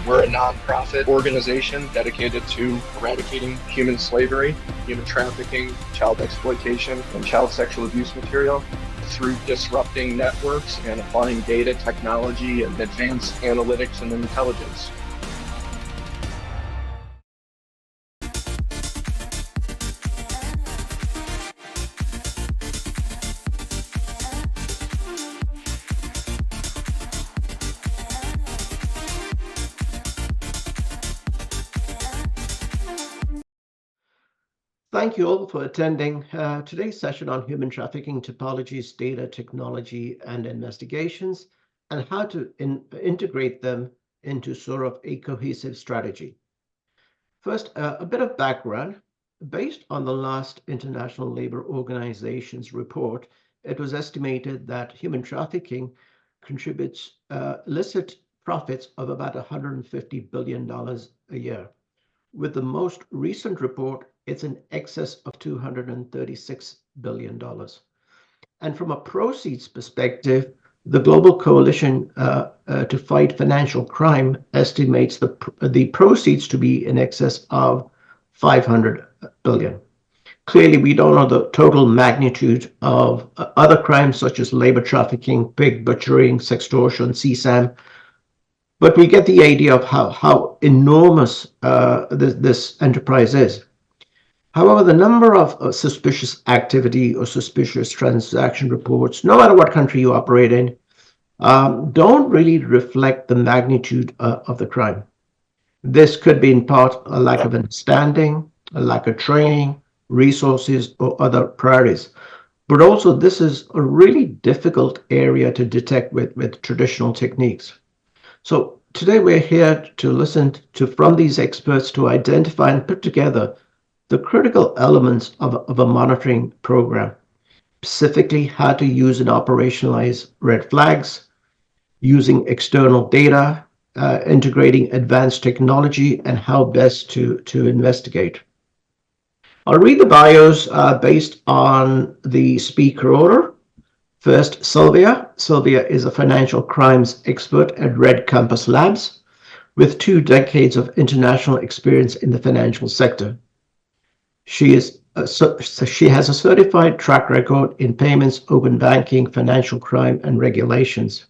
We're a nonprofit organization dedicated to eradicating human slavery, human trafficking, child exploitation, and child sexual abuse material through disrupting networks and applying data technology and advanced analytics and intelligence. Thank you all for attending today's session on human trafficking typologies, data, technology, and investigations, and how to integrate them into sort of a cohesive strategy. First, a bit of background. Based on the last International Labour Organization's report, it was estimated that human trafficking contributes illicit profits of about $150 billion a year. With the most recent report, it's in excess of $236 billion. And from a proceeds perspective, the Global Coalition to Fight Financial Crime estimates the proceeds to be in excess of $500 billion. Clearly, we don't know the total magnitude of other crimes such as labor trafficking, pig butchering, sextortion, CSAM, but we get the idea of how enormous this enterprise is. However, the number of suspicious activity or suspicious transaction reports, no matter what country you operate in, don't really reflect the magnitude of the crime. This could be in part a lack of understanding, a lack of training, resources, or other priorities. But also, this is a really difficult area to detect with traditional techniques. So today we're here to listen from these experts to identify and put together the critical elements of a monitoring program, specifically how to use and operationalize red flags, using external data, integrating advanced technology, and how best to investigate. I'll read the bios based on the speaker order. First, Sylvia. Sylvia is a financial crimes expert at Red Compass Labs with 2 decades of international experience in the financial sector. She has a certified track record in payments, open banking, financial crime, and regulations.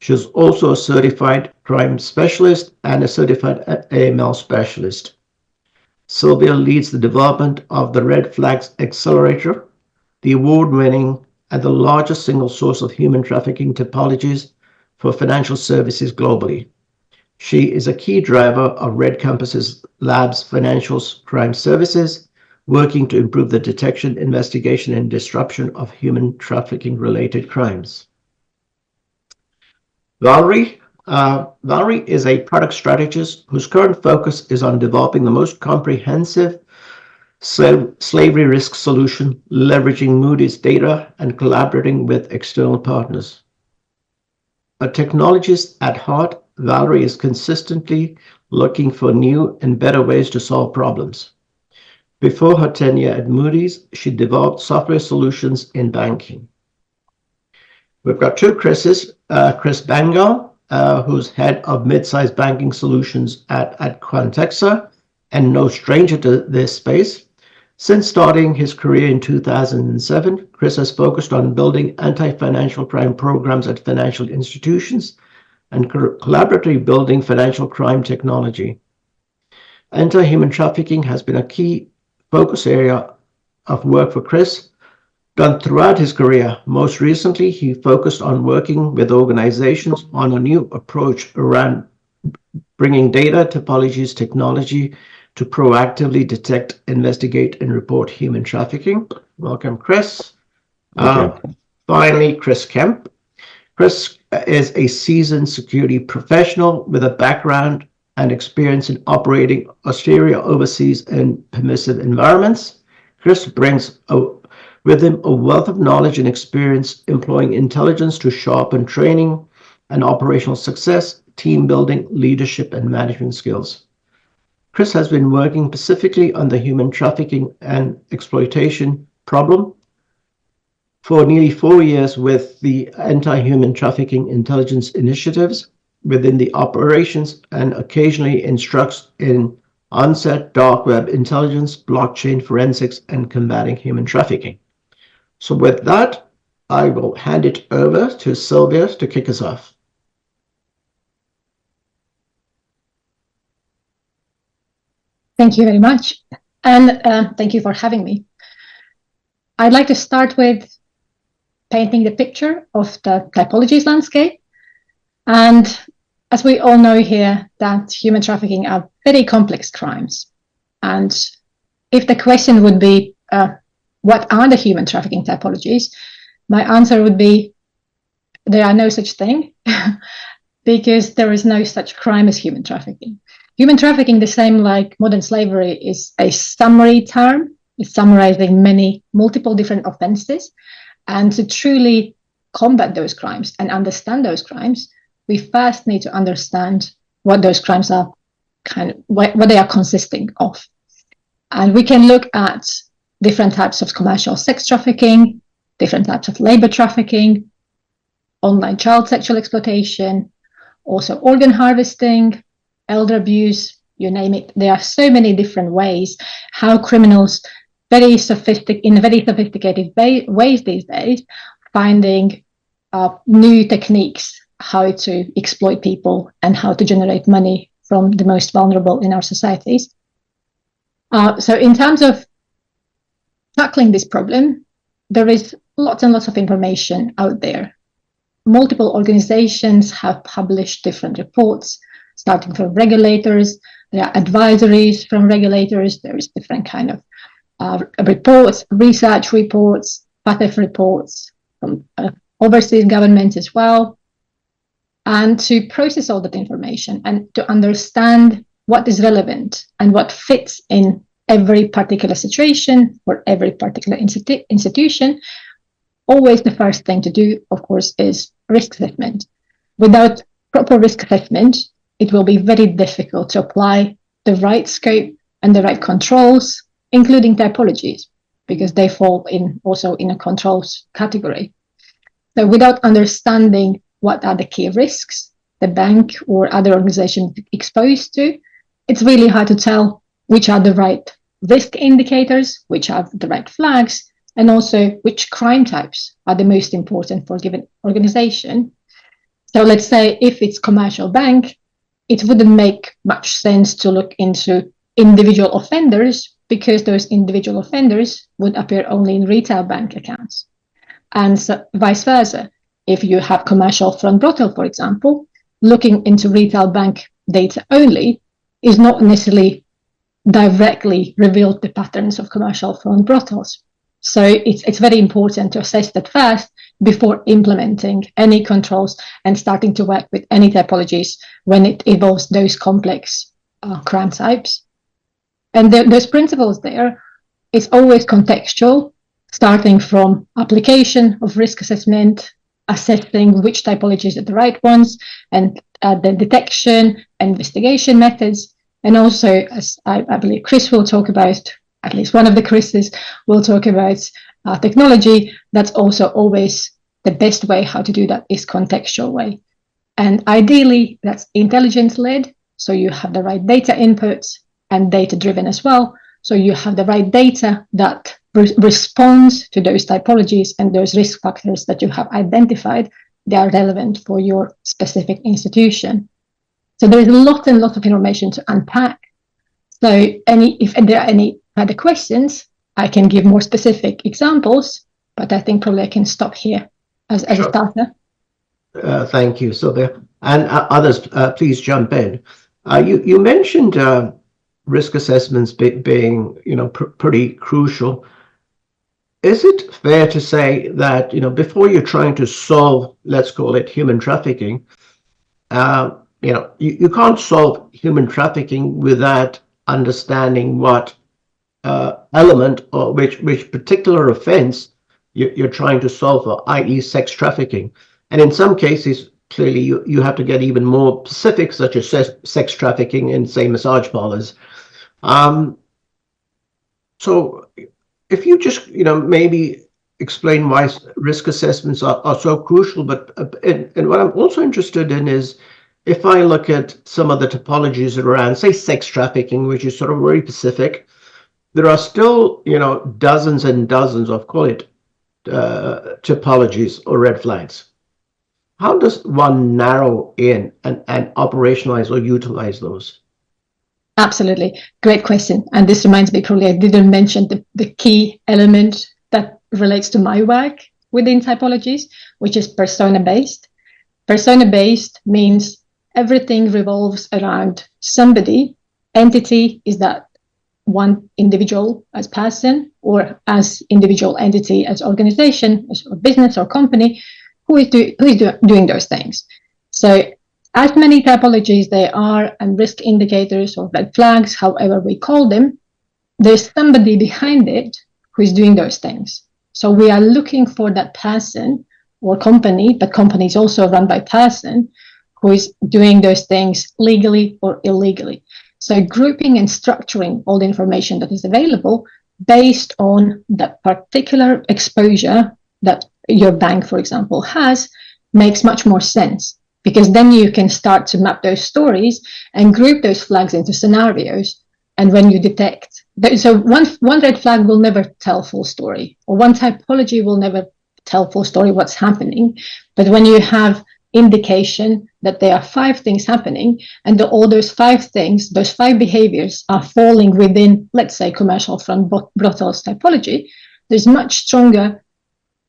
She is also a certified crime specialist and a certified AML specialist. Sylvia leads the development of the Red Flags Accelerator, the award-winning and the largest single source of human trafficking typologies for financial services globally. She is a key driver of Red Compass Labs' financial crime services, working to improve the detection, investigation, and disruption of human trafficking-related crimes. Valerie. Valerie is a product strategist whose current focus is on developing the most comprehensive slavery risk solution, leveraging Moody's data and collaborating with external partners. A technologist at heart, Valerie is consistently looking for new and better ways to solve problems. Before her tenure at Moody's, she developed software solutions in banking. We've got 2 Chris's, Chris Bengal, who's head of mid-sized banking solutions at Quantexa, and no stranger to this space. Since starting his career in 2007, Chris has focused on building anti-financial crime programs at financial institutions and collaboratively building financial crime technology. Anti-human trafficking has been a key focus area of work for Chris, done throughout his career. Most recently, he focused on working with organizations on a new approach around bringing data, typologies, technology to proactively detect, investigate, and report human trafficking. Welcome, Chris. Finally, Chris Kemp. Chris is a seasoned security professional with a background and experience in operating austere overseas and permissive environments. Chris brings with him a wealth of knowledge and experience employing intelligence to sharpen training and operational success, team building, leadership, and management skills. Chris has been working specifically on the human trafficking and exploitation problem for nearly 4 years with the anti-human trafficking intelligence initiatives within the operations and occasionally instructs in onset, dark web intelligence, blockchain forensics, and combating human trafficking. So with that, I will hand it over to Sylvia to kick us off. Thank you very much. And thank you for having me. I'd like to start with painting the picture of the typologies landscape. And as we all know here, that human trafficking are very complex crimes. And if the question would be, what are the human trafficking typologies? My answer would be, there are no such thing, because there is no such crime as human trafficking. Human trafficking, the same like modern slavery, is a summary term. It's summarizing multiple different offenses. And to truly combat those crimes and understand those crimes, we first need to understand what those crimes are, what they are consisting of. And we can look at different types of commercial sex trafficking, different types of labor trafficking, online child sexual exploitation, also organ harvesting, elder abuse, you name it. There are so many different ways how criminals, in very sophisticated ways these days, finding new techniques how to exploit people and how to generate money from the most vulnerable in our societies. So in terms of tackling this problem, there is lots and lots of information out there. Multiple organizations have published different reports, starting from regulators. There are advisories from regulators. There is different kind of reports, research reports, PATEF reports from overseas governments as well. And to process all that information and to understand what is relevant and what fits in every particular situation for every particular institution, always the first thing to do, of course, is risk assessment. Without proper risk assessment, it will be very difficult to apply the right scope and the right controls, including typologies, because they fall also in a controls category. So without understanding what are the key risks the bank or other organization exposed to, it's really hard to tell which are the right risk indicators, which are the right flags, and also which crime types are the most important for a given organization. So let's say if it's commercial bank, it wouldn't make much sense to look into individual offenders, because those individual offenders would appear only in retail bank accounts. And so vice versa. If you have commercial front brothel, for example, looking into retail bank data only is not necessarily directly revealed the patterns of commercial front brothels. So it's very important to assess that first before implementing any controls and starting to work with any typologies when it involves those complex crime types. And those principles there, it's always contextual, starting from application of risk assessment, assessing which typologies are the right ones, and the detection and investigation methods. And also, as I believe Chris will talk about, at least one of the Chris's will talk about technology, that's also always the best way how to do that is contextual way. And ideally, that's intelligence-led, so you have the right data inputs and data-driven as well. So you have the right data that responds to those typologies and those risk factors that you have identified. They are relevant for your specific institution. So there is a lot and lot of information to unpack. So if there are any further questions, I can give more specific examples, but I think probably I can stop here as a starter. Thank you, Sylvia. And others, please jump in. You mentioned risk assessments being, pretty crucial. Is it fair to say that, before you're trying to solve, let's call it human trafficking, you can't solve human trafficking without understanding what element or which particular offense you're trying to solve for, i.e. sex trafficking. And in some cases, clearly you have to get even more specific, such as sex trafficking in, say, massage parlors. So if you just, maybe explain why risk assessments are so crucial, but and what I'm also interested in is, if I look at some of the typologies around, say, sex trafficking, which is sort of very specific, there are still, dozens and dozens of, call it, typologies or red flags. How does one narrow in and operationalize or utilize those? Absolutely. Great question. And this reminds me, probably I didn't mention the key element that relates to my work within typologies, which is persona-based. Persona-based means everything revolves around somebody. Entity is that one individual as person, or as individual entity as organization, as a business or company, who is doing those things. So as many typologies there are, and risk indicators or red flags, however we call them, there's somebody behind it who is doing those things. So we are looking for that person or company, but company is also run by person, who is doing those things legally or illegally. So grouping and structuring all the information that is available based on that particular exposure that your bank, for example, has, makes much more sense, because then you can start to map those stories and group those flags into scenarios. And when you detect, so one red flag will never tell full story, or one typology will never tell full story what's happening. But when you have indication that there are 5 things happening, and all those 5 things, those 5 behaviors are falling within, let's say, commercial front brothels typology, there's much stronger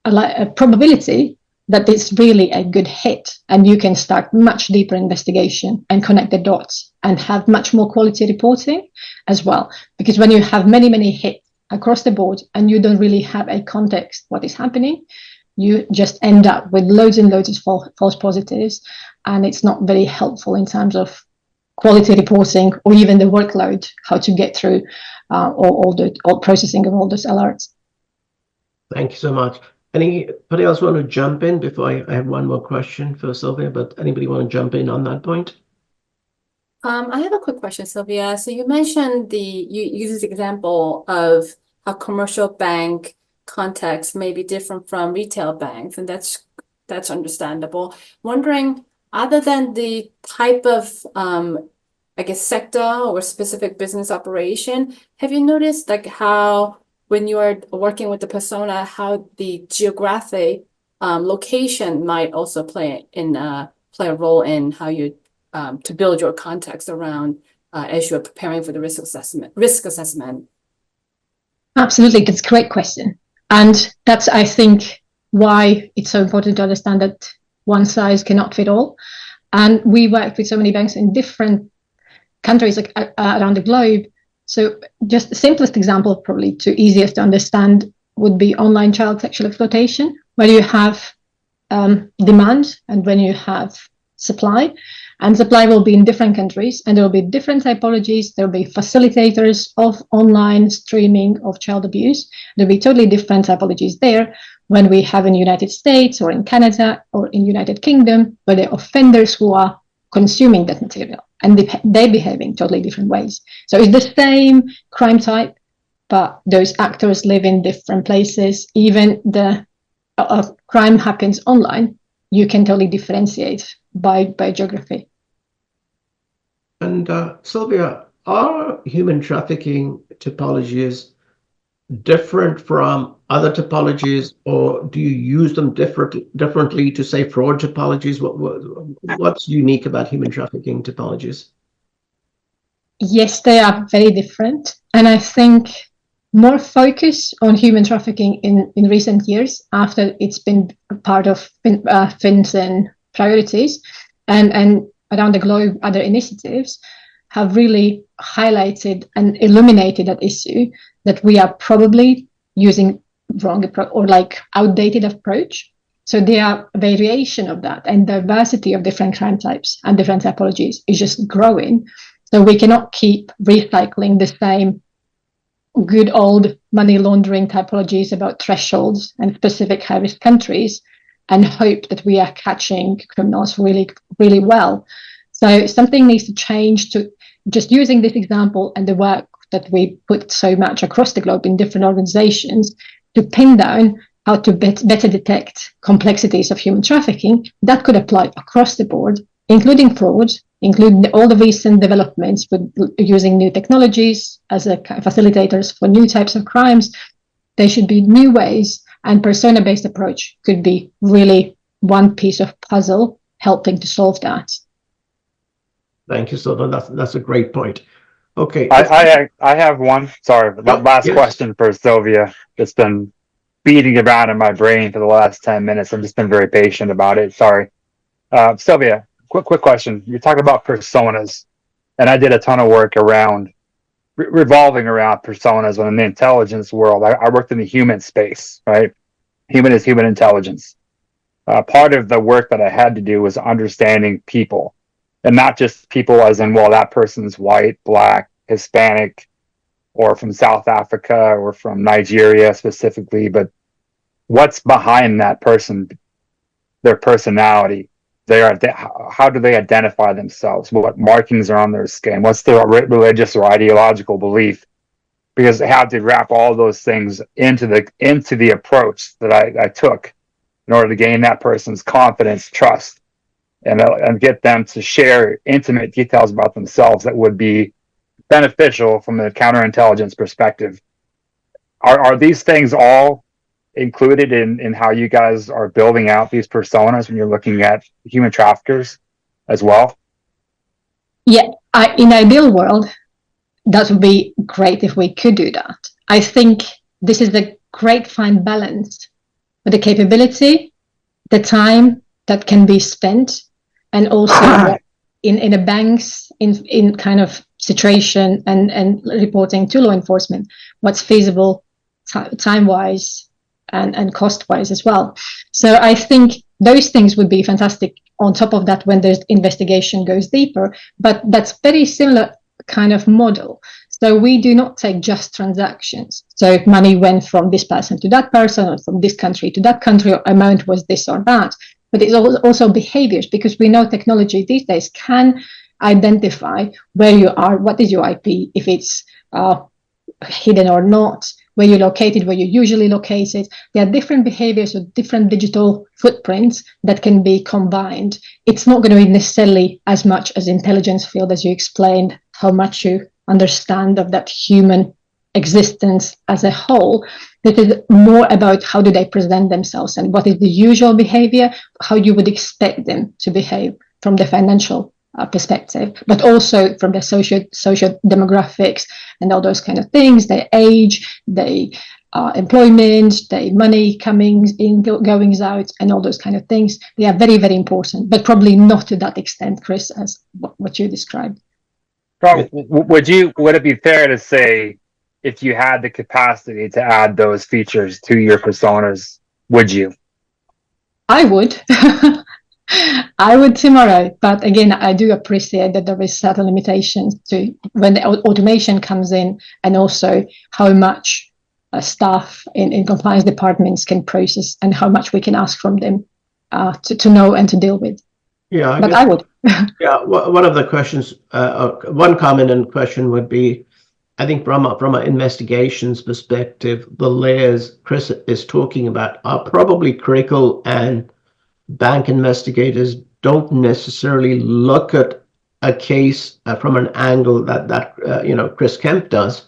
a probability that it's really a good hit, and you can start much deeper investigation and connect the dots and have much more quality reporting as well. Because when you have many hits across the board and you don't really have a context what is happening, you just end up with loads and loads of false positives, and it's not very helpful in terms of quality reporting or even the workload, how to get through all processing of all those alerts. Thank you so much. Anybody else want to jump in before I have one more question for Sylvia, but anybody want to jump in on that point? I have a quick question, Sylvia. So you mentioned you use the example of how commercial bank context may be different from retail banks, and that's understandable. Wondering, other than the type of I guess sector or specific business operation, have you noticed like how when you are working with the persona, how the geographic location might also play a role in how you to build your context around as you're preparing for the risk assessment? Absolutely, that's a great question. And that's, I think, why it's so important to understand that one size cannot fit all. And we work with so many banks in different countries around the globe. So just the simplest example, probably too easiest to understand, would be online child sexual exploitation, where you have demand and when you have supply. And supply will be in different countries, and there will be different typologies. There will be facilitators of online streaming of child abuse. There will be totally different typologies there when we have in the United States or in Canada or in United Kingdom, where the offenders who are consuming that material, and they behave in totally different ways. So it's the same crime type, but those actors live in different places. Even the crime happens online, you can totally differentiate by geography. And Sylvia, are human trafficking typologies different from other typologies, or do you use them differently to say fraud typologies? What's unique about human trafficking typologies? Yes, they are very different. And I think more focus on human trafficking in recent years, after it's been part of FinCEN priorities, and around the globe, other initiatives have really highlighted and illuminated that issue, that we are probably using wrong or like outdated approach. So there are variation of that, and diversity of different crime types and different typologies is just growing. So we cannot keep recycling the same good old money laundering typologies about thresholds and specific high-risk countries and hope that we are catching criminals really, really well. So something needs to change to just using this example and the work that we put so much across the globe in different organizations to pin down how to better detect complexities of human trafficking. That could apply across the board including fraud, including all the recent developments with using new technologies as facilitators for new types of crimes. There should be new ways, and persona-based approach could be really one piece of puzzle helping to solve that. Thank you, Silva. That's a great point. Okay. I have one. Sorry, last question for Sylvia. It's been beating around in my brain for the last 10 minutes. I've just been very patient about it. Sorry. Sylvia, quick question. You talked about personas, and I did a ton of work around revolving around personas in the intelligence world. I worked in the human space, right? Human is human intelligence. Part of the work that I had to do was understanding people, and not just people as in, well, that person's white, black, Hispanic, or from South Africa or from Nigeria specifically, but what's behind that person, their personality. How do they identify themselves? What markings are on their skin? What's their religious or ideological belief? Because I had to wrap all those things into the approach that I took in order to gain that person's confidence, trust, and get them to share intimate details about themselves that would be beneficial from a counterintelligence perspective. Are these things all included in how you guys are building out these personas when you're looking at human traffickers as well? Yeah, in an ideal world, that would be great if we could do that. I think this is the great fine balance with the capability, the time that can be spent, and also in a bank's in kind of situation and reporting to law enforcement, what's feasible time-wise and cost-wise as well. So I think those things would be fantastic on top of that when the investigation goes deeper, but that's very similar kind of model. So we do not take just transactions. So if money went from this person to that person, or from this country to that country, or amount was this or that, but it's also behaviors, because we know technology these days can identify where you are, what is your IP, if it's hidden or not, where you're located, where you're usually located. There are different behaviors with different digital footprints that can be combined. It's not going to be necessarily as much as intelligence field as you explained, how much you understand of that human existence as a whole. It is more about how do they present themselves and what is the usual behavior, how you would expect them to behave from the financial perspective, but also from the social demographics and all those kind of things, their age, their employment, their money coming in, goings out, and all those kind of things. They are very, very important, but probably not to that extent, Chris, as what you described. Would it be fair to say, if you had the capacity to add those features to your personas, would you? I would. I would tomorrow, but again, I do appreciate that there is certain limitations to when the automation comes in, and also how much staff in compliance departments can process and how much we can ask from them to know and to deal with. Yeah, I would. Yeah, one of the questions, one comment and question would be, I think from an investigations perspective, the layers Chris is talking about are probably critical, and bank investigators don't necessarily look at a case from an angle that Chris Kemp does.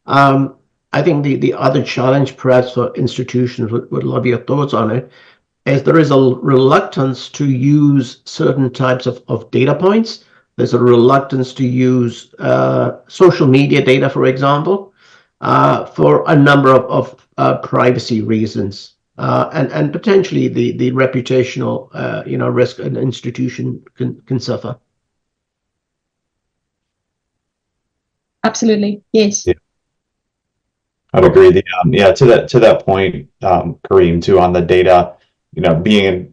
I think the other challenge perhaps for institutions would love your thoughts on it, is there is a reluctance to use certain types of data points. There's a reluctance to use social media data, for example, for a number of privacy reasons. And potentially the reputational risk an institution can suffer. Absolutely, yes. Yeah. I would agree. To that point, Kareem, too, on the data,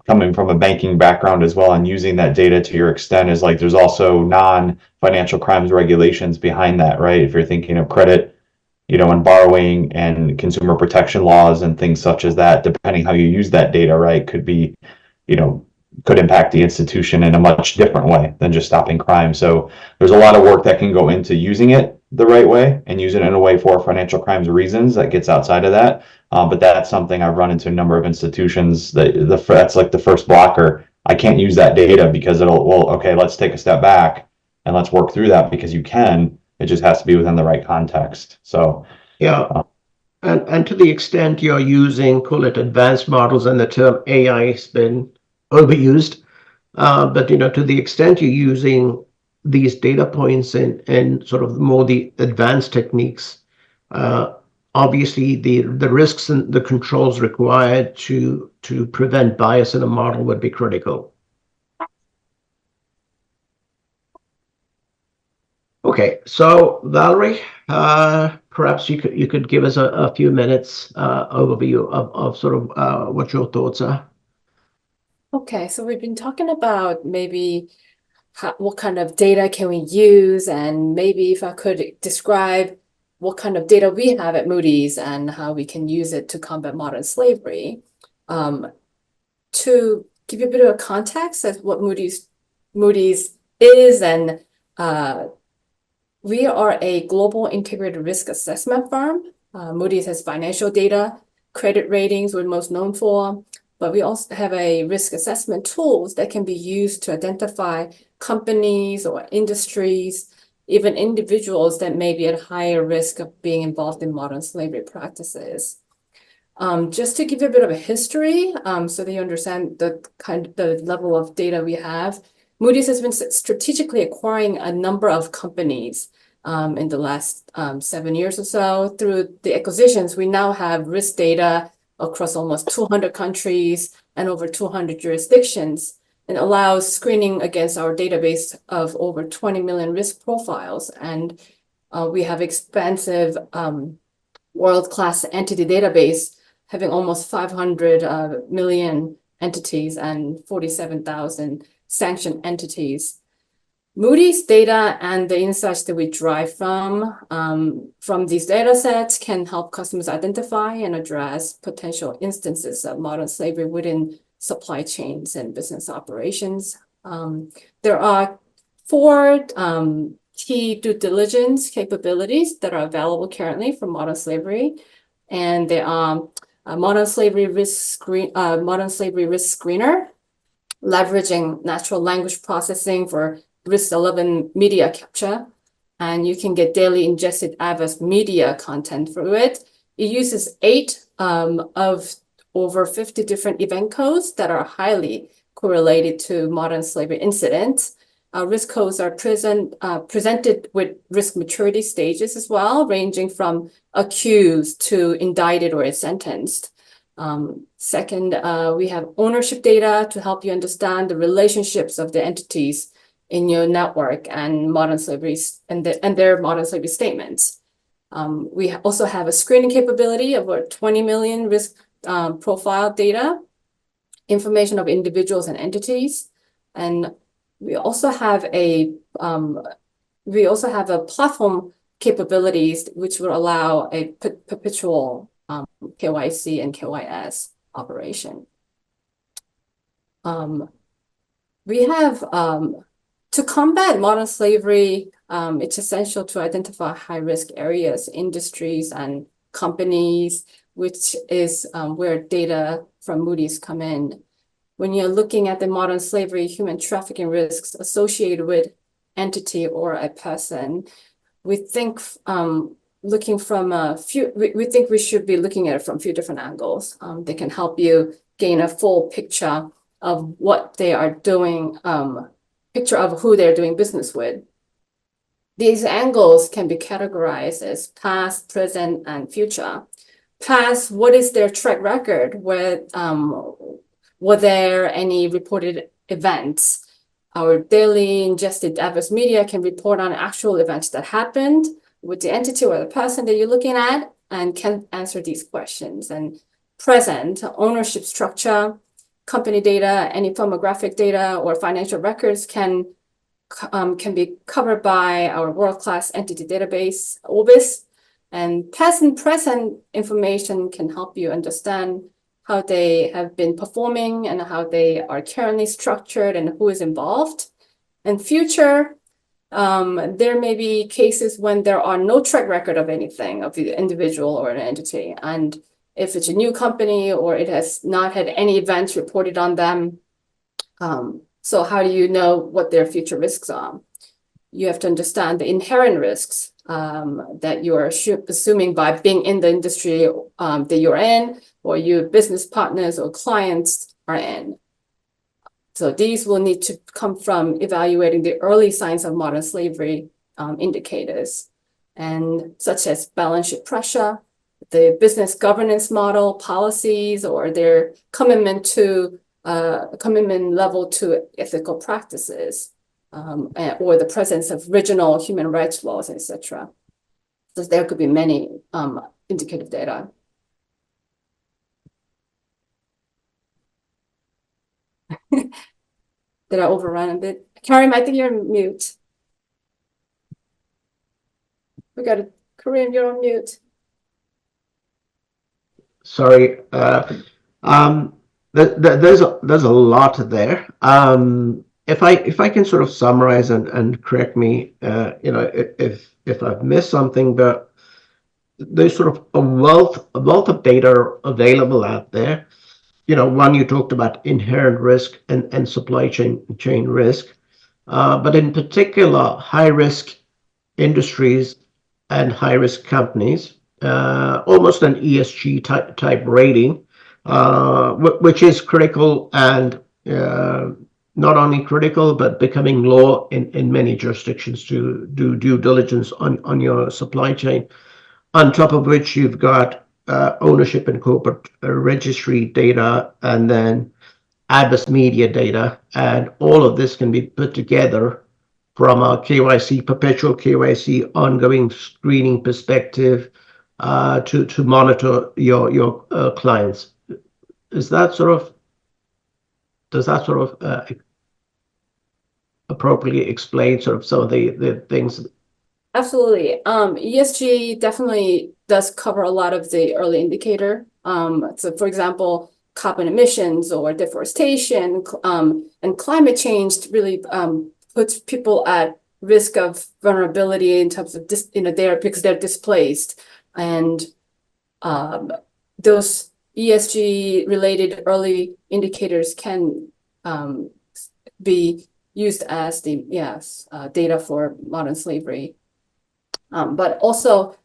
coming from a banking background as well, and using that data to your extent, is like there's also non-financial crimes regulations behind that, right? If you're thinking of credit, and borrowing and consumer protection laws and things such as that, depending how you use that data, right, could be, could impact the institution in a much different way than just stopping crime. So there's a lot of work that can go into using it the right way and use it in a way for financial crimes reasons that gets outside of that. But that's something I've run into a number of institutions that's like the first blocker I can't use that data because okay, let's take a step back and let's work through that, because you can. It just has to be within the right context. So yeah. And to the extent you're using, call it advanced models, and the term AI has been overused, but to the extent you're using these data points in sort of more the advanced techniques, obviously the risks and the controls required to prevent bias in a model would be critical. Okay, so Valerie, perhaps you could give us a few minutes overview of sort of what your thoughts are. Okay, so we've been talking about maybe what kind of data can we use, and maybe if I could describe what kind of data we have at Moody's and how we can use it to combat modern slavery. To give you a bit of a context of what Moody's is, and we are a global integrated risk assessment firm. Moody's has financial data, credit ratings we're most known for, but we also have a risk assessment tools that can be used to identify companies or industries, even individuals that may be at higher risk of being involved in modern slavery practices. Just to give you a bit of a history, so that you understand the level of data we have, Moody's has been strategically acquiring a number of companies in the last 7 years or so. Through the acquisitions, we now have risk data across almost 200 countries and over 200 jurisdictions, and allows screening against our database of over 20 million risk profiles. And we have expansive world-class entity database, having almost 500 million entities and 47,000 sanctioned entities. Moody's data and the insights that we derive from these data sets can help customers identify and address potential instances of modern slavery within supply chains and business operations. There are 4 key due diligence capabilities that are available currently for modern slavery, and they are modern slavery risk screener, leveraging natural language processing for risk-relevant media capture, and you can get daily ingested adverse media content through it. It uses 8 of over 50 different event codes that are highly correlated to modern slavery incidents. Risk codes are presented with risk maturity stages as well, ranging from accused to indicted or sentenced. Second, we have ownership data to help you understand the relationships of the entities in your network and modern slavery and their modern slavery statements. We also have a screening capability of over 20 million risk profile data, information of individuals and entities, and we also have a platform capabilities which will allow a perpetual KYC and KYS operation. We have to combat modern slavery, it's essential to identify high-risk areas, industries, and companies, which is where data from Moody's come in. When you're looking at the modern slavery, human trafficking risks associated with entity or a person, we think we think we should be looking at it from a few different angles. They can help you gain a full picture of what they are doing, picture of who they're doing business with. These angles can be categorized as past, present, and future. Past, what is their track record? Were there any reported events? Our daily ingested adverse media can report on actual events that happened with the entity or the person that you're looking at, and can answer these questions. And present, ownership structure, company data, any firmographic data or financial records can be covered by our world-class entity database, OBIS. And past and present information can help you understand how they have been performing and how they are currently structured and who is involved. And future, there may be cases when there are no track record of anything of the individual or an entity. And if it's a new company or it has not had any events reported on them, So how do you know what their future risks are? You have to understand the inherent risks that you are assuming by being in the industry that you're in, or your business partners or clients are in. So these will need to come from evaluating the early signs of modern slavery indicators, and such as balance sheet pressure, the business governance model, policies, or their commitment level to ethical practices, or the presence of regional human rights laws, etc. So there could be many indicative data. Did I overrun a bit? Karim, I think you're on mute. We got it. Karim, you're on mute. Sorry. There's a lot there. If I can sort of summarize and correct me, if I've missed something, but there's sort of a wealth of data available out there. One, you talked about inherent risk and supply chain risk, but in particular, high risk industries and high risk companies, almost an ESG type rating, which is critical and not only critical, but becoming law in many jurisdictions to do due diligence on your supply chain. On top of which you've got ownership and corporate registry data, and then Adverse media data, and all of this can be put together from a KYC, perpetual KYC, ongoing screening perspective to monitor your clients. Does that sort of appropriately explain sort of some of the things? Absolutely. ESG definitely does cover a lot of the early indicator. So for example, carbon emissions or deforestation and climate change really puts people at risk of vulnerability in terms of because they're displaced, and those ESG related early indicators can be used as the data for modern slavery. But also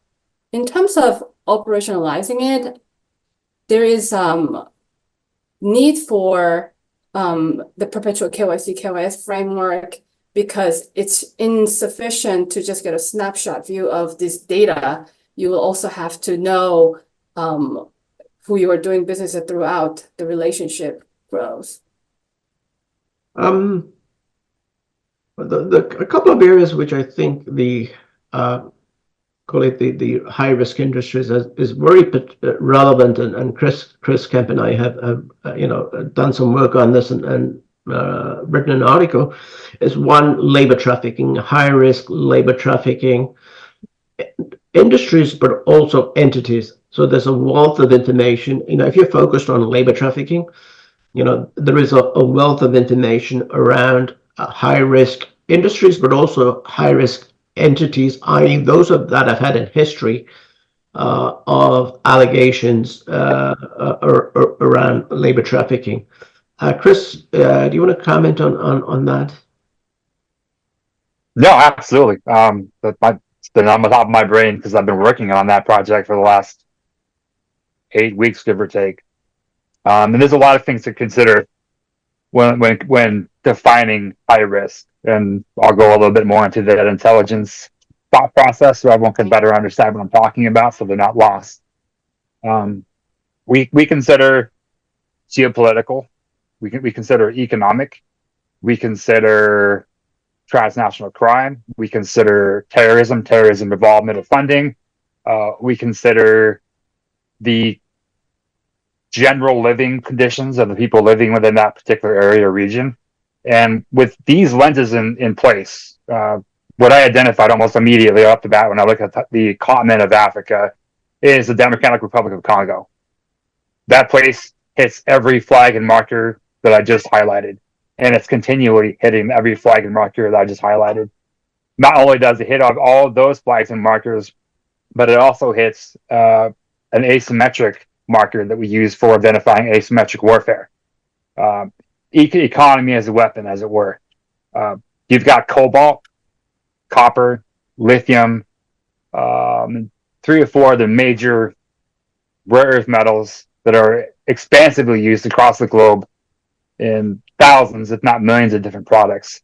in terms of operationalizing it, there is need for the perpetual KYC, KYS framework, because it's insufficient to just get a snapshot view of this data. You will also have to know who you are doing business with throughout the relationship grows. A couple of areas which I think the call it the high risk industries is very relevant, and Chris Kemp and I have done some work on this and written an article, is one, labor trafficking, high risk labor trafficking industries, but also entities. So there's a wealth of information. If you're focused on labor trafficking, there is a wealth of information around high risk industries, but also high risk entities, i.e. those that have had a history of allegations around labor trafficking. Chris, do you want to comment on that? No, absolutely. It's been on the top of my brain because I've been working on that project for the last 8 weeks, give or take. And there's a lot of things to consider when defining high risk. And I'll go a little bit more into that intelligence thought process so everyone can better understand what I'm talking about, so they're not lost. We consider geopolitical, we consider economic, we consider transnational crime, we consider terrorism involvement of funding, we consider the general living conditions of the people living within that particular area or region. And with these lenses in place, what I identified almost immediately off the bat when I look at the continent of Africa is the Democratic Republic of Congo. That place hits every flag and marker that I just highlighted, and it's continually hitting every flag and marker that I just highlighted. Not only does it hit on all of those flags and markers, but it also hits an asymmetric marker that we use for identifying asymmetric warfare. economy as a weapon, as it were. You've got cobalt, copper, lithium, 3 or 4 of the major rare earth metals that are expansively used across the globe in thousands, if not millions, of different products.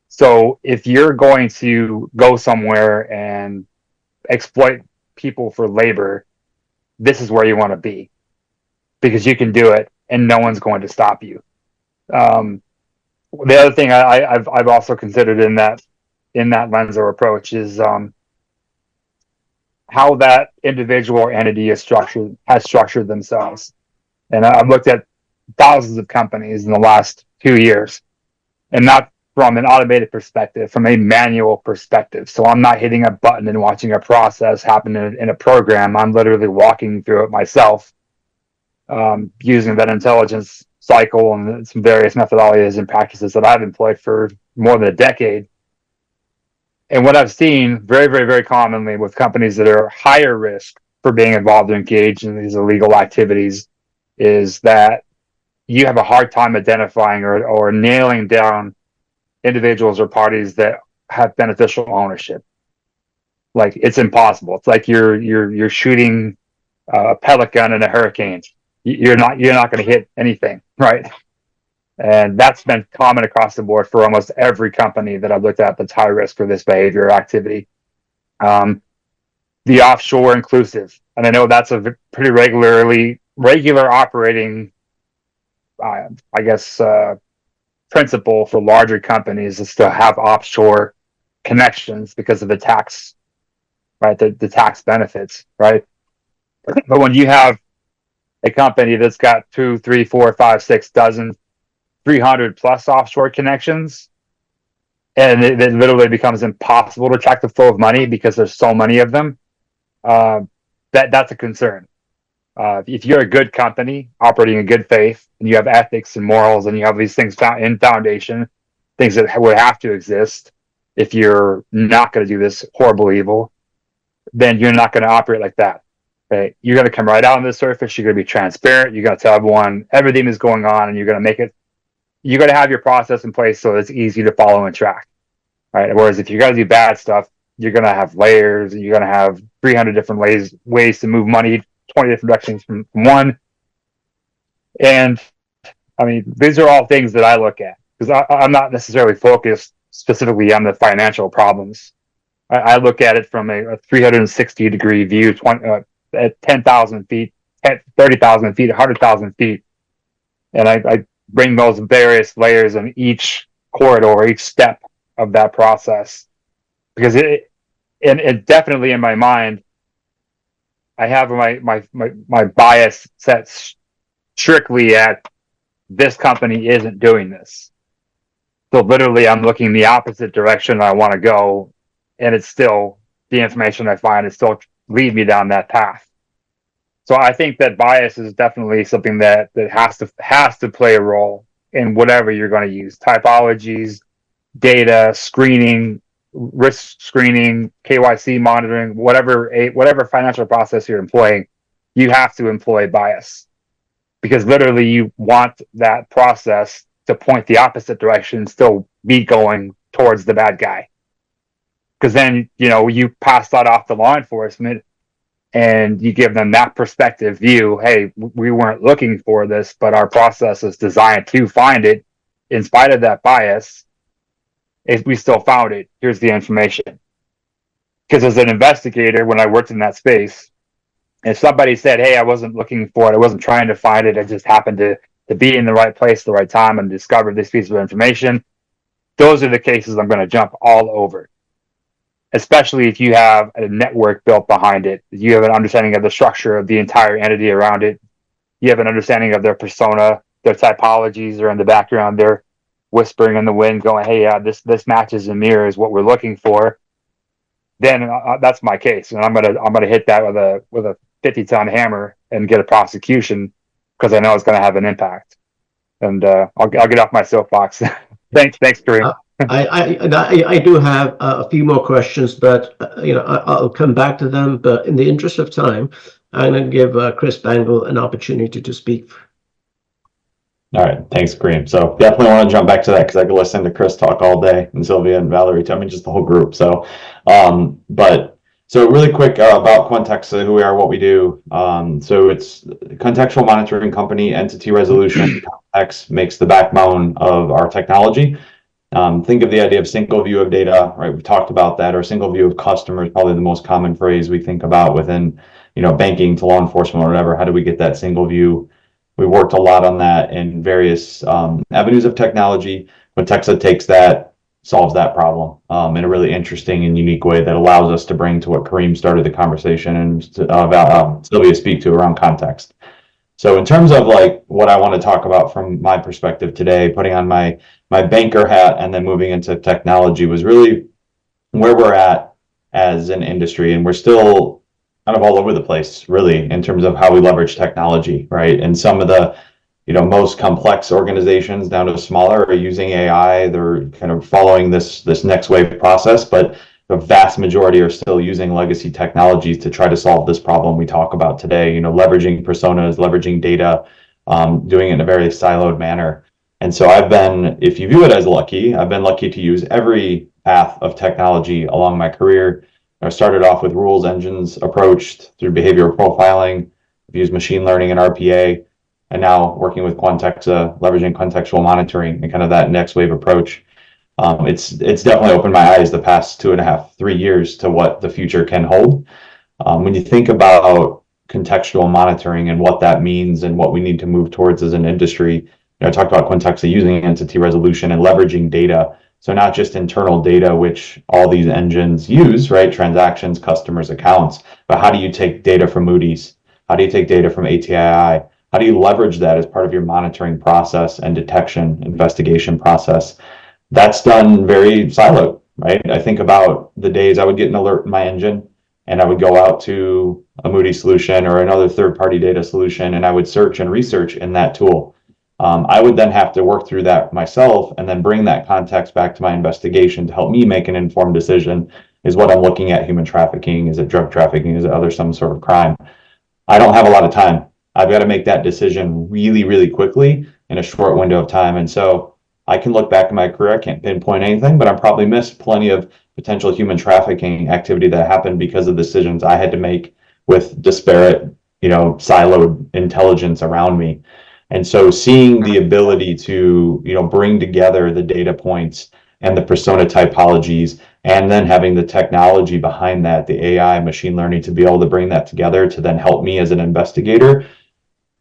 So if you're going to go somewhere and exploit people for labor, this is where you want to be, because you can do it and no one's going to stop you. The other thing I've also considered in that lens or approach is how that individual or entity has structured themselves. And I've looked at thousands of companies in the last 2 years, and not from an automated perspective, from a manual perspective. So I'm not hitting a button and watching a process happen in a program. I'm literally walking through it myself, using that intelligence cycle and some various methodologies and practices that I've employed for more than a decade. And what I've seen very, very, very commonly with companies that are higher risk for being involved or engaged in these illegal activities is that you have a hard time identifying or nailing down individuals or parties that have beneficial ownership. Like, it's impossible. It's like you're shooting a pellet gun in a hurricane. You're not going to hit anything, right? And that's been common across the board for almost every company that I've looked at that's high risk for this behavior or activity. The offshore inclusive, and I know that's a pretty regular operating, I guess, principle for larger companies is to have offshore connections because of the tax, right? The tax benefits, right? But when you have a company that's got 2, 3, 4, 5, 6 dozen, 300 plus offshore connections, and it literally becomes impossible to track the flow of money because there's so many of them, that's a concern. If you're a good company operating in good faith, and you have ethics and morals, and you have these things in foundation, things that would have to exist if you're not going to do this horrible evil, then you're not going to operate like that. Right? You're going to come right out on the surface. You're going to be transparent. You're going to tell everyone everything is going on, and you're going to make it. You're going to have your process in place so it's easy to follow and track. Right? Whereas if you're going to do bad stuff, you're going to have layers. You're going to have 300 different ways to move money, 20 different directions from one. And I mean, these are all things that I look at, because I'm not necessarily focused specifically on the financial problems. I look at it from a 360-degree view, at 10,000 feet, at 30,000 feet, 100,000 feet. And I bring those various layers in each corridor, each step of that process. Because it definitely in my mind, I have my bias set strictly at this company isn't doing this. So literally I'm looking the opposite direction I want to go, and it's still, the information I find is still lead me down that path. So I think that bias is definitely something that has to play a role in whatever you're going to use. Typologies, data, screening, risk screening, KYC monitoring, whatever financial process you're employing, you have to employ bias, because literally you want that process to point the opposite direction, still be going towards the bad guy. Because then, you pass that off to law enforcement and you give them that perspective view. Hey, we weren't looking for this, but our process is designed to find it. In spite of that bias, if we still found it, here's the information. Because as an investigator, when I worked in that space, if somebody said, hey, I wasn't looking for it, I wasn't trying to find it, I just happened to be in the right place at the right time and discovered this piece of information, those are the cases I'm going to jump all over. Especially if you have a network built behind it, you have an understanding of the structure of the entire entity around it, you have an understanding of their persona, their typologies are in the background, they're whispering in the wind going, hey, yeah, this matches and mirrors what we're looking for, then that's my case, and I'm gonna hit that with a 50-ton hammer and get a prosecution, because I know it's going to have an impact. And I'll get off my soapbox. Thanks, Kareem. I do have a few more questions, but I'll come back to them. But in the interest of time, I'm going to give Chris Bangle an opportunity to speak. All right, thanks, Kareem. So definitely want to jump back to that because I could listen to Chris talk all day and Sylvia and Valerie, I mean, just the whole group. So, so really quick about Quantexa, who we are, what we do. So it's a contextual monitoring company, entity resolution. Context makes the backbone of our technology. Think of the idea of single view of data, right? We've talked about that, or single view of customers, probably the most common phrase we think about within, banking to law enforcement or whatever. How do we get that single view? We worked a lot on that in various avenues of technology. When Texa takes that, solves that problem in a really interesting and unique way that allows us to bring to what Kareem started the conversation and Sylvia speak to around context. So in terms of like what I want to talk about from my perspective today, putting on my banker hat and then moving into technology was really where we're at as an industry, and we're still kind of all over the place, really, in terms of how we leverage technology, right? And some of the most complex organizations down to smaller are using AI. They're kind of following this next wave process, but the vast majority are still using legacy technologies to try to solve this problem we talk about today. Leveraging personas, leveraging data, doing it in a very siloed manner. And so if you view it as lucky, I've been lucky to use every path of technology along my career. I started off with rules engines approached through behavioral profiling. I've used machine learning and RPA, and now working with Quantexa, leveraging contextual monitoring and kind of that next wave approach. It's definitely opened my eyes the past 2.5, 3 years to what the future can hold. When you think about contextual monitoring and what that means and what we need to move towards as an industry, I talked about Quantexa using entity resolution and leveraging data. So not just internal data, which all these engines use, right? Transactions, customers, accounts, but how do you take data from Moody's? How do you take data from ATII? How do you leverage that as part of your monitoring process and detection investigation process? That's done very siloed, right? I think about the days I would get an alert in my engine and I would go out to a Moody's solution or another third-party data solution and I would search and research in that tool. I would then have to work through that myself and then bring that context back to my investigation to help me make an informed decision. Is what I'm looking at human trafficking? Is it drug trafficking? Is it some sort of crime? I don't have a lot of time. I've got to make that decision really, really quickly in a short window of time. And so I can look back in my career, I can't pinpoint anything, but I probably missed plenty of potential human trafficking activity that happened because of decisions I had to make with disparate, siloed intelligence around me. And so seeing the ability to, bring together the data points and the persona typologies, and then having the technology behind that, the AI, machine learning, to be able to bring that together to then help me as an investigator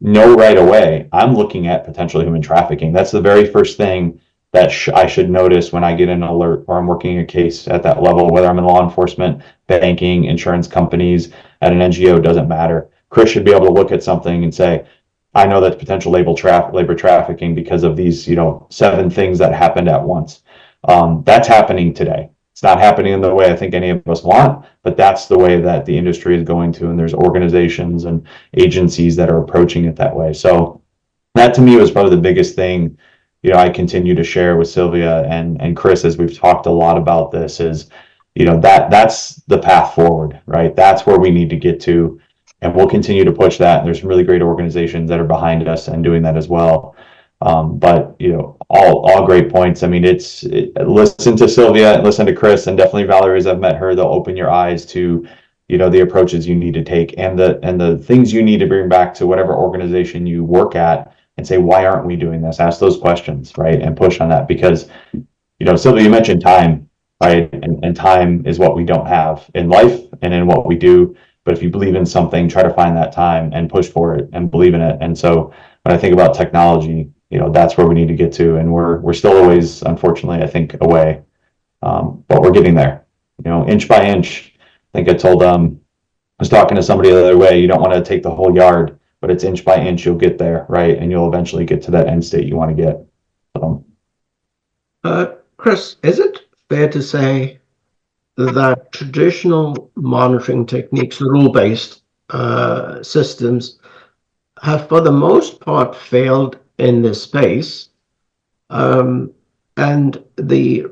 know right away, I'm looking at potential human trafficking. That's the very first thing that I should notice when I get an alert or I'm working a case at that level, whether I'm in law enforcement, banking, insurance companies, at an NGO, doesn't matter. Chris should be able to look at something and say, I know that's potential labor trafficking because of these, 7 things that happened at once. That's happening today. It's not happening in the way I think any of us want, but that's the way that the industry is going to, and there's organizations and agencies that are approaching it that way. So that to me was probably the biggest thing, I continue to share with Sylvia and Chris as we've talked a lot about this is, that's the path forward, right? That's where we need to get to. And we'll continue to push that. And there's some really great organizations that are behind us and doing that as well. But all great points. I mean, listen to Sylvia and listen to Chris, and definitely Valerie, as I've met her, they'll open your eyes to the approaches you need to take and the things you need to bring back to whatever organization you work at and say, why aren't we doing this? Ask those questions, right? And push on that because Sylvia, you mentioned time, right? And time is what we don't have in life and in what we do. But if you believe in something, try to find that time and push for it and believe in it. And so when I think about technology, that's where we need to get to. And we're still always, unfortunately, I think, away. But we're getting there, inch by inch. I think I was talking to somebody the other way, you don't want to take the whole yard, but it's inch by inch, you'll get there, right? And you'll eventually get to that end state you want to get. Chris, is it fair to say that traditional monitoring techniques, rule-based systems, have for the most part failed in this space? And the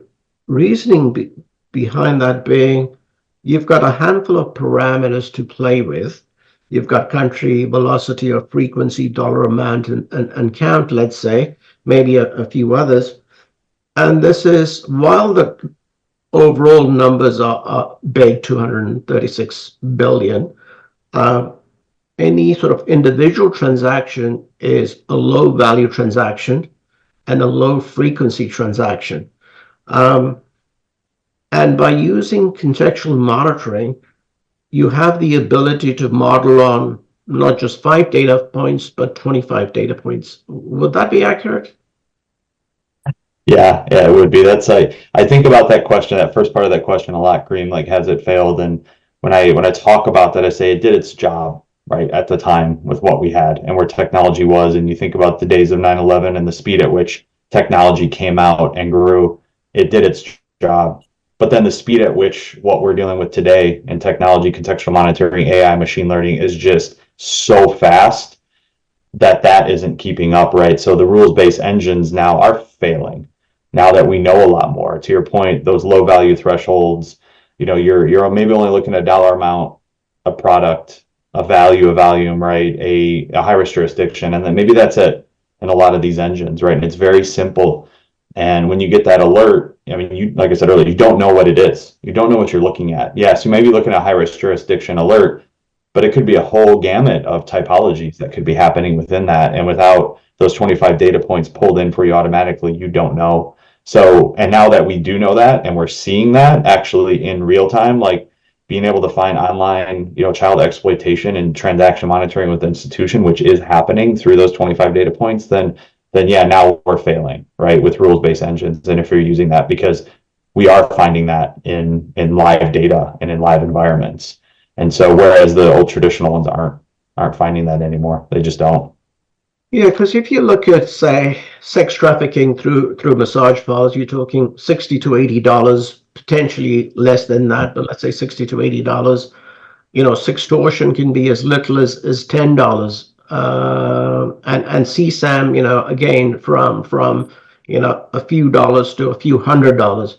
reasoning behind that being, you've got a handful of parameters to play with. You've got country, velocity or frequency, dollar amount, and count, let's say, maybe a few others. And this is, while the overall numbers are big, 236 billion, any sort of individual transaction is a low value transaction and a low frequency transaction. And by using contextual monitoring, you have the ability to model on not just 5 data points, but 25 data points. Would that be accurate? Yeah, it would be. That's I think about that question, that first part of that question a lot, Kareem, like has it failed? And when I talk about that, I say it did its job, right, at the time with what we had and where technology was. And you think about the days of 9/11 and the speed at which technology came out and grew, it did its job. But then the speed at which what we're dealing with today in technology, contextual monitoring, AI, machine learning is just so fast that isn't keeping up, right? So the rules-based engines now are failing. Now that we know a lot more, to your point, those low value thresholds, you're maybe only looking at a dollar amount, a product, a value, a volume, right? A high risk jurisdiction, and then maybe that's it in a lot of these engines, right? And it's very simple. And when you get that alert, I mean, you, like I said earlier, you don't know what it is. You don't know what you're looking at. Yes, you may be looking at a high risk jurisdiction alert, but it could be a whole gamut of typologies that could be happening within that. And without those 25 data points pulled in for you automatically, you don't know. So, and now that we do know that, and we're seeing that actually in real time, like being able to find online, child exploitation and transaction monitoring with the institution, which is happening through those 25 data points, then yeah, now we're failing, right, with rules-based engines. And if you're using that, because we are finding that in live data and in live environments. And so whereas the old traditional ones aren't finding that anymore, they just don't. Yeah, because if you look at, say, sex trafficking through massage parlors, you're talking $60 to $80, potentially less than that, but let's say $60 to $80. Sextortion can be as little as $10. And CSAM, again, from a few dollars to a few $100s.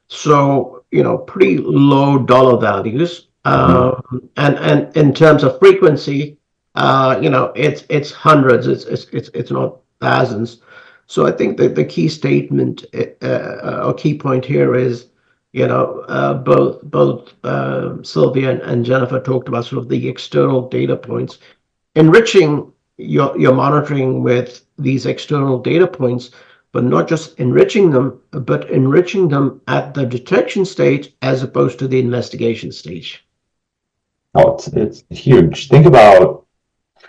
So, pretty low dollar values. And in terms of frequency, it's hundreds, it's not thousands. So I think that the key statement or key point here is, both Sylvia and Jennifer talked about sort of the external data points, enriching your monitoring with these external data points, but not just enriching them, but enriching them at the detection stage as opposed to the investigation stage. Oh, it's huge. Think about,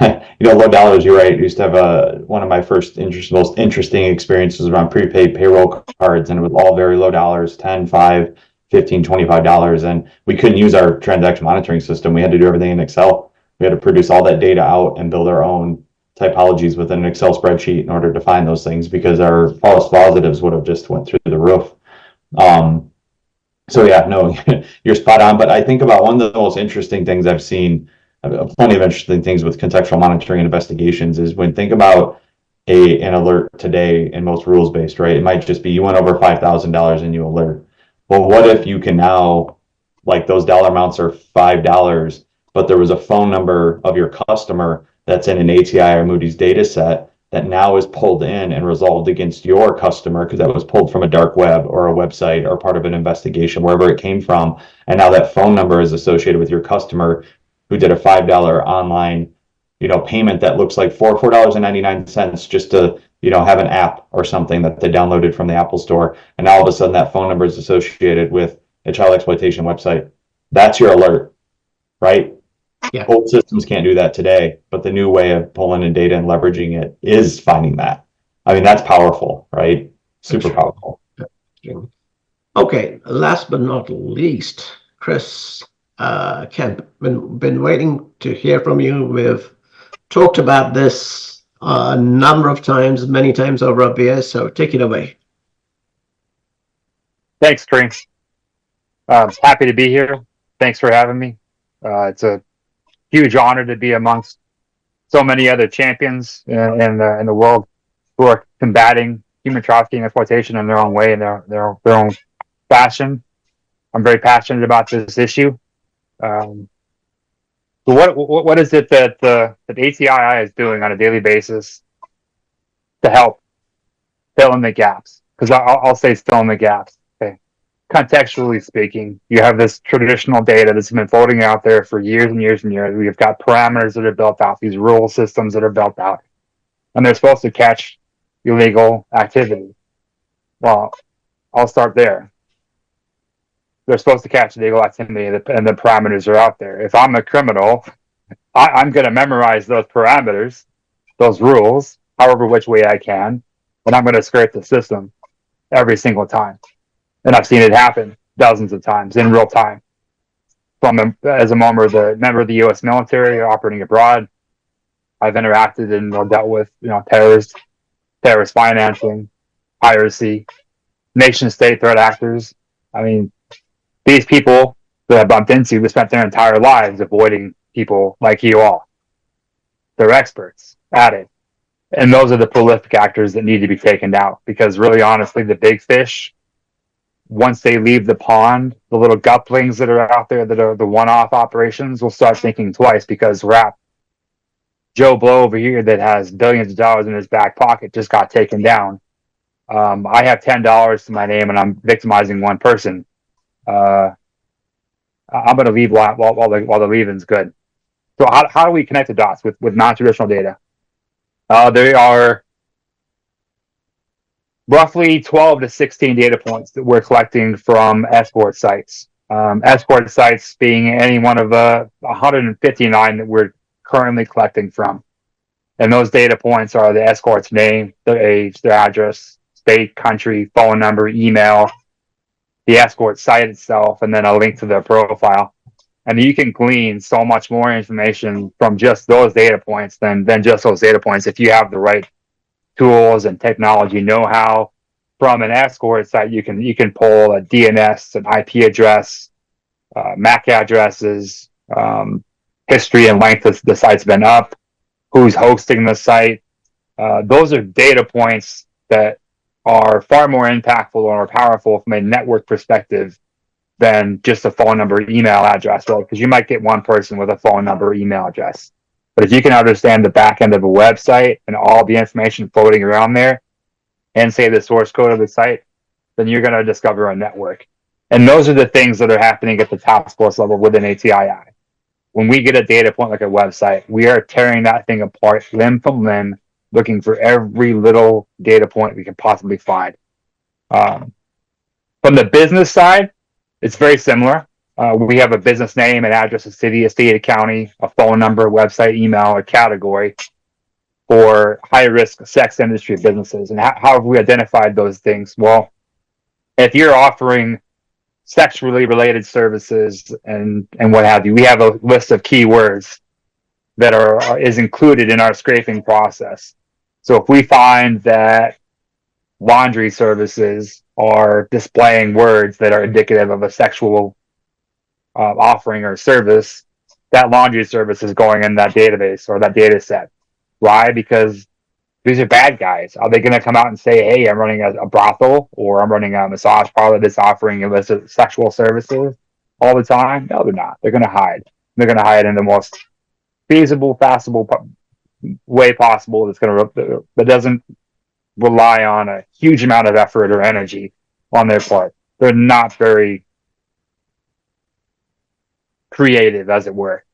low dollars, you're right. I used to have one of my most interesting experiences around prepaid payroll cards, and it was all very low dollars, 10, 5, 15, $25. And we couldn't use our transaction monitoring system. We had to do everything in Excel. We had to produce all that data out and build our own typologies within an Excel spreadsheet in order to find those things, because our false positives would have just went through the roof. So yeah, no, you're spot on. But I think about one of the most interesting things I've seen, plenty of interesting things with contextual monitoring and investigations, is when think about an alert today in most rules-based, right? It might just be you went over $5,000 and you alert. Well, what if you can now, like those dollar amounts are $5, but there was a phone number of your customer that's in an ATI or Moody's data set that now is pulled in and resolved against your customer because that was pulled from a dark web or a website or part of an investigation, wherever it came from. And now that phone number is associated with your customer who did a $5 online, payment that looks like $4.99 just to, have an app or something that they downloaded from the Apple Store. And all of a sudden that phone number is associated with a child exploitation website. That's your alert, right? Yeah. Old systems can't do that today, but the new way of pulling in data and leveraging it is finding that. I mean, that's powerful, right? Super powerful. Okay, last but not least, Chris Kemp, been waiting to hear from you. We've talked about this a number of times, many times over a beer, so take it away. Thanks, Kareem. Happy to be here. Thanks for having me. It's a huge honor to be amongst so many other champions in the world who are combating human trafficking and exploitation in their own way, in their own fashion. I'm very passionate about this issue. So what is it that that ATII is doing on a daily basis to help fill in the gaps? Because I'll say fill in the gaps. Okay. Contextually speaking, you have this traditional data that's been floating out there for years and years and years. We've got parameters that are built out, these rule systems that are built out, and they're supposed to catch illegal activity. Well, I'll start there. They're supposed to catch illegal activity, and the parameters are out there. If I'm a criminal, I'm going to memorize those parameters, those rules, however which way I can, and I'm going to skirt the system every single time. And I've seen it happen dozens of times in real time. As a member of the U.S. military operating abroad, I've interacted and dealt with terrorist financing, piracy, nation-state threat actors. I mean, these people that I bumped into have spent their entire lives avoiding people like you all. They're experts at it. And those are the prolific actors that need to be taken out, because really honestly, the big fish, once they leave the pond, the little gutlings that are out there that are the one-off operations will start thinking twice, because Joe Blow over here that has billions of dollars in his back pocket just got taken down. I have $10 to my name and I'm victimizing one person. I'm going to leave while the leaving's good. So how do we connect the dots with non-traditional data? There are roughly 12 to 16 data points that we're collecting from escort sites. Escort sites being any one of 159 that we're currently collecting from. And those data points are the escort's name, their age, their address, state, country, phone number, email, the escort site itself, and then a link to their profile. And you can glean so much more information from just those data points than just those data points if you have the right tools and technology know-how. From an escort site, you can pull a DNS, an IP address, MAC addresses, history and length of the site's been up, who's hosting the site. Those are data points that are far more impactful or powerful from a network perspective than just a phone number, email address, right? Because you might get one person with a phone number, email address. But if you can understand the back end of a website and all the information floating around there and say the source code of the site, then you're going to discover a network. And those are the things that are happening at the task force level within ATII. When we get a data point like a website, we are tearing that thing apart limb from limb, looking for every little data point we can possibly find. From the business side, it's very similar. We have a business name, an address, a city, a state, a county, a phone number, a website, email, a category for high-risk sex industry businesses. And how have we identified those things? Well, if you're offering sexually related services and what have you, we have a list of keywords that is included in our scraping process. So if we find that laundry services are displaying words that are indicative of a sexual offering or service, that laundry service is going in that database or that data set. Why? Because these are bad guys. Are they going to come out and say, hey, I'm running a brothel or I'm running a massage parlor that's offering illicit sexual services all the time? No, they're not. They're going to hide. They're going to hide in the most feasible, fastable way possible that doesn't rely on a huge amount of effort or energy on their part. They're not very creative, as it were.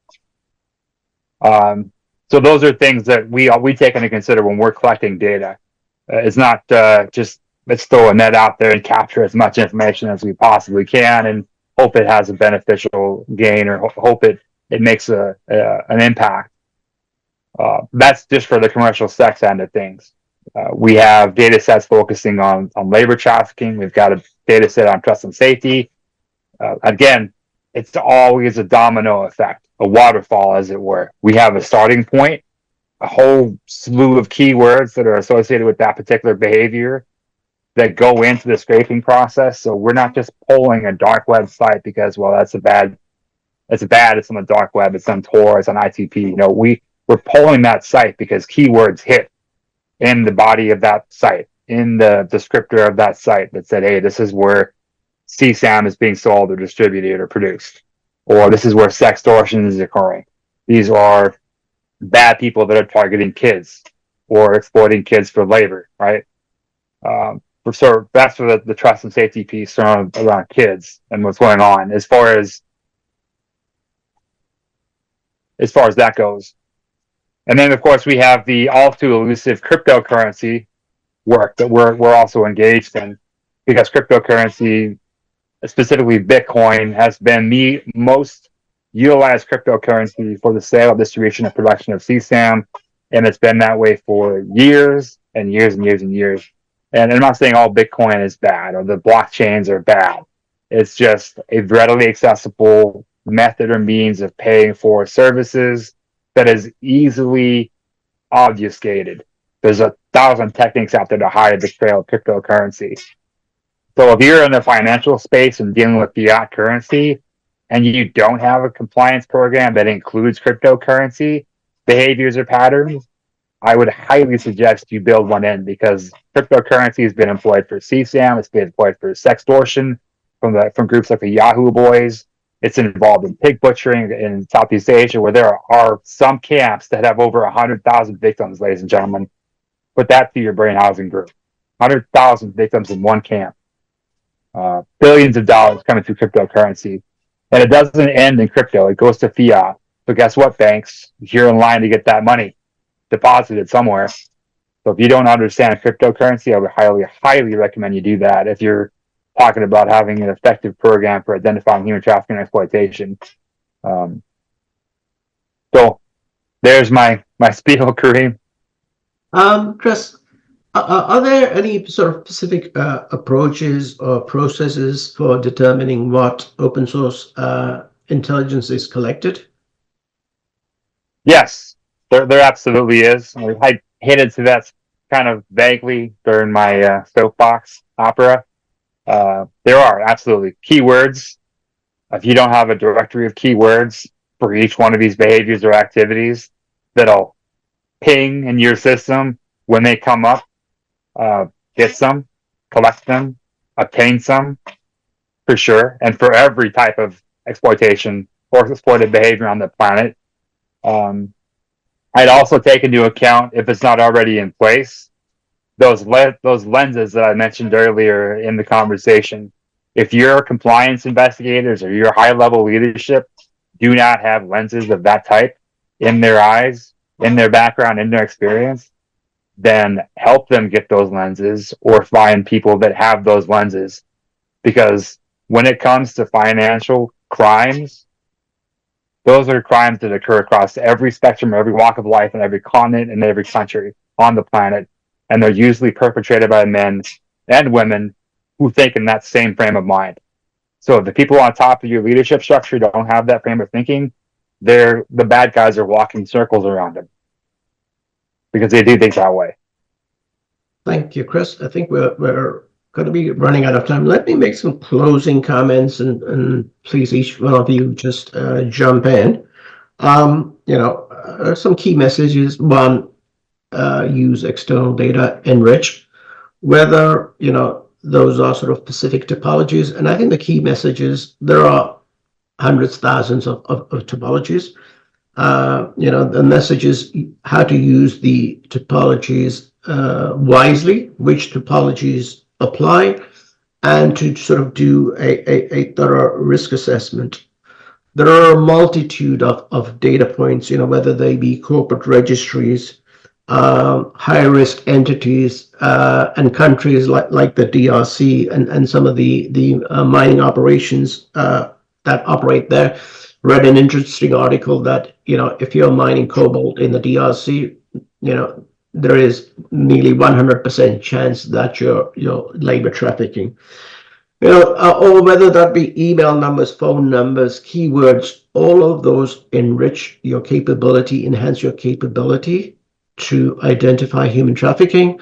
So those are things that we take into consider when we're collecting data. It's not just let's throw a net out there and capture as much information as we possibly can and hope it has a beneficial gain or hope it makes an impact. That's just for the commercial sex end of things. We have data sets focusing on labor trafficking. We've got a data set on trust and safety. Again, it's always a domino effect, a waterfall, as it were. We have a starting point, a whole slew of keywords that are associated with that particular behavior that go into the scraping process. So we're not just pulling a dark web site because, well, it's bad, it's on the dark web, it's on Tor, it's on ITP. No, we're pulling that site because keywords hit in the body of that site, in the descriptor of that site that said, hey, this is where CSAM is being sold or distributed or produced, or this is where sextortion is occurring. These are bad people that are targeting kids or exploiting kids for labor, right? So that's for the trust and safety piece around kids and what's going on as far as that goes. And then of course we have the all too elusive cryptocurrency work that we're also engaged in, because cryptocurrency, specifically Bitcoin, has been the most utilized cryptocurrency for the sale, distribution, and production of CSAM, and it's been that way for years and years and years and years. And I'm not saying all Bitcoin is bad or the blockchains are bad. It's just a readily accessible method or means of paying for services that is easily obfuscated. There's 1,000 techniques out there to hide the trail of cryptocurrency. So if you're in the financial space and dealing with fiat currency and you don't have a compliance program that includes cryptocurrency behaviors or patterns, I would highly suggest you build one in, because cryptocurrency has been employed for CSAM, it's been employed for sextortion from groups like the Yahoo Boys. It's involved in pig butchering in Southeast Asia, where there are some camps that have over 100,000 victims, ladies and gentlemen. Put that through your brain housing group. 100,000 victims in one camp. Billions of dollars coming through cryptocurrency. And it doesn't end in crypto, it goes to fiat. But guess what, banks? You're in line to get that money deposited somewhere. So if you don't understand cryptocurrency, I would highly, highly recommend you do that if you're talking about having an effective program for identifying human trafficking and exploitation. So there's my spiel, Kareem. Chris, are there any sort of specific approaches or processes for determining what open source intelligence is collected? Yes, there absolutely is. I hinted to that kind of vaguely during my soapbox opera. There are absolutely keywords. If you don't have a directory of keywords for each one of these behaviors or activities that'll ping in your system when they come up, get some, collect them, obtain some, for sure. And for every type of exploitation or exploited behavior on the planet, I'd also take into account, if it's not already in place, those lenses that I mentioned earlier in the conversation. If your compliance investigators or your high-level leadership do not have lenses of that type in their eyes, in their background, in their experience, then help them get those lenses or find people that have those lenses. Because when it comes to financial crimes, those are crimes that occur across every spectrum, every walk of life, and every continent and every country on the planet. And they're usually perpetrated by men and women who think in that same frame of mind. So if the people on top of your leadership structure don't have that frame of thinking, the bad guys are walking circles around them, because they do think that way. Thank you, Chris. I think we're going to be running out of time. Let me make some closing comments, and please, each one of you just jump in. Some key messages. One, use external data, enrich, whether those are sort of specific topologies. And I think the key message is there are hundreds, thousands of topologies. The message is how to use the topologies wisely, which topologies apply, and to sort of do a thorough risk assessment. There are a multitude of data points, whether they be corporate registries, high-risk entities, and countries like the DRC and some of the mining operations that operate there. Read an interesting article that if you're mining cobalt in the DRC, there is nearly 100% chance that you're labor trafficking. Or whether that be email numbers, phone numbers, keywords, all of those enrich your capability, enhance your capability to identify human trafficking.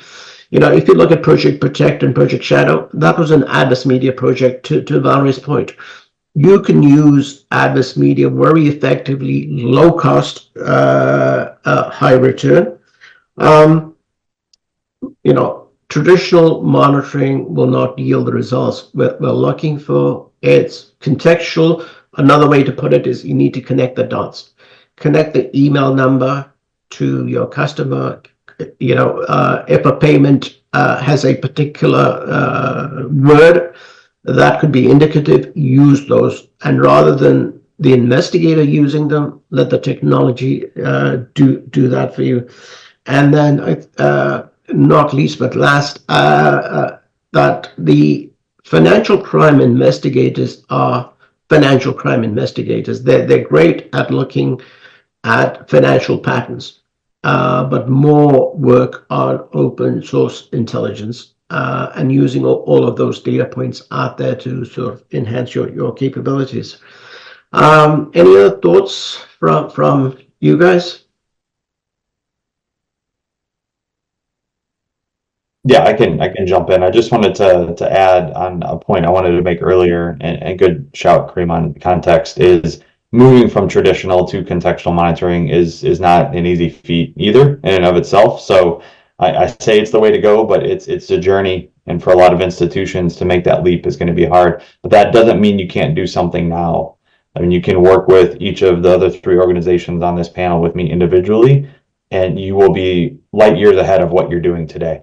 If you look at Project Protect and Project Shadow, that was an Adverse Media project. To Valerie's point, you can use adverse media very effectively, low cost, high return. Traditional monitoring will not yield the results we're looking for. It's contextual. Another way to put it is you need to connect the dots. connect the email number to your customer. If a payment has a particular word that could be indicative, use those. And rather than the investigator using them, let the technology do that for you. And then, not least but last, that the financial crime investigators are financial crime investigators. They're great at looking at financial patterns, but more work on open source intelligence and using all of those data points out there to sort of enhance your capabilities. Any other thoughts from you guys? Yeah, I can jump in. I just wanted to add on a point I wanted to make earlier, and good shout, Kareem, on context, is moving from traditional to contextual monitoring is not an easy feat either in and of itself. So I say it's the way to go, but it's a journey, and for a lot of institutions to make that leap is going to be hard. But that doesn't mean you can't do something now. I mean, you can work with each of the other 3 organizations on this panel with me individually, and you will be light years ahead of what you're doing today.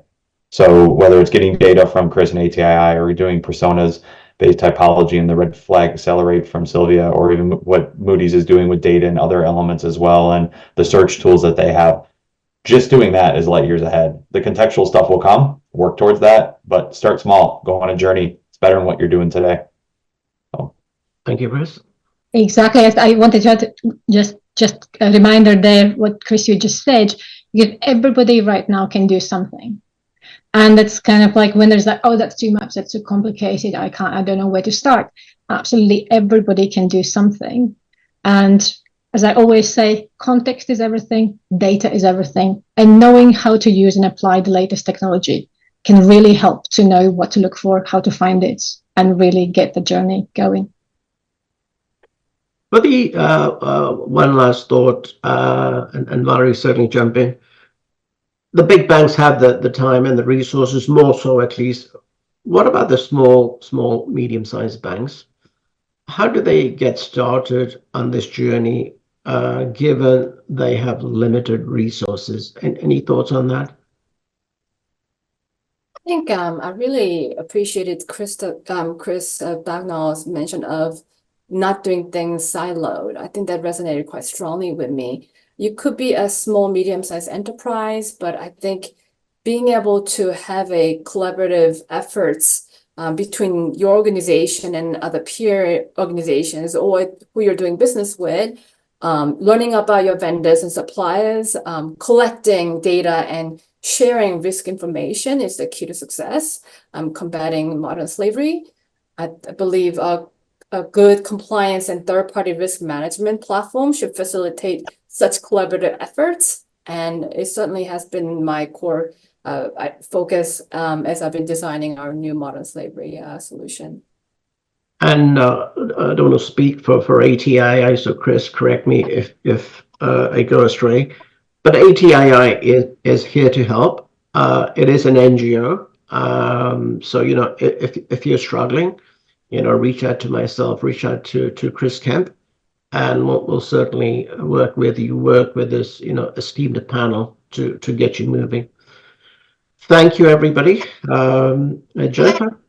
So whether it's getting data from Chris and ATII, or doing personas based typology and the red flag accelerate from Sylvia, or even what Moody's is doing with data and other elements as well, and the search tools that they have, just doing that is light years ahead. The contextual stuff will come, work towards that, but start small, go on a journey. It's better than what you're doing today. So. Thank you, Chris. Exactly. I wanted to just a reminder there, what Chris, you just said, everybody right now can do something. And it's kind of like when there's like, oh, that's too much, that's too complicated, I don't know where to start. Absolutely everybody can do something. And as I always say, context is everything, data is everything, and knowing how to use and apply the latest technology can really help to know what to look for, how to find it, and really get the journey going. But the one last thought, and Valerie certainly jump in. The big banks have the time and the resources, more so at least. What about the small, medium-sized banks? How do they get started on this journey, given they have limited resources? Any thoughts on that? I think I really appreciated Chris Bagnall's mention of not doing things siloed. I think that resonated quite strongly with me. You could be a small, medium-sized enterprise, but I think being able to have a collaborative efforts between your organization and other peer organizations or who you're doing business with, learning about your vendors and suppliers, collecting data and sharing risk information is the key to success, combating modern slavery. I believe a good compliance and third-party risk management platform should facilitate such collaborative efforts. And it certainly has been my core focus as I've been designing our new modern slavery solution. And I don't want to speak for ATII, so Chris, correct me if I go astray. But ATII is here to help. It is an NGO. So, if you're struggling, reach out to myself, reach out to Chris Kemp, and we'll certainly work with this, esteemed panel to get you moving. Thank you, everybody. Jennifer?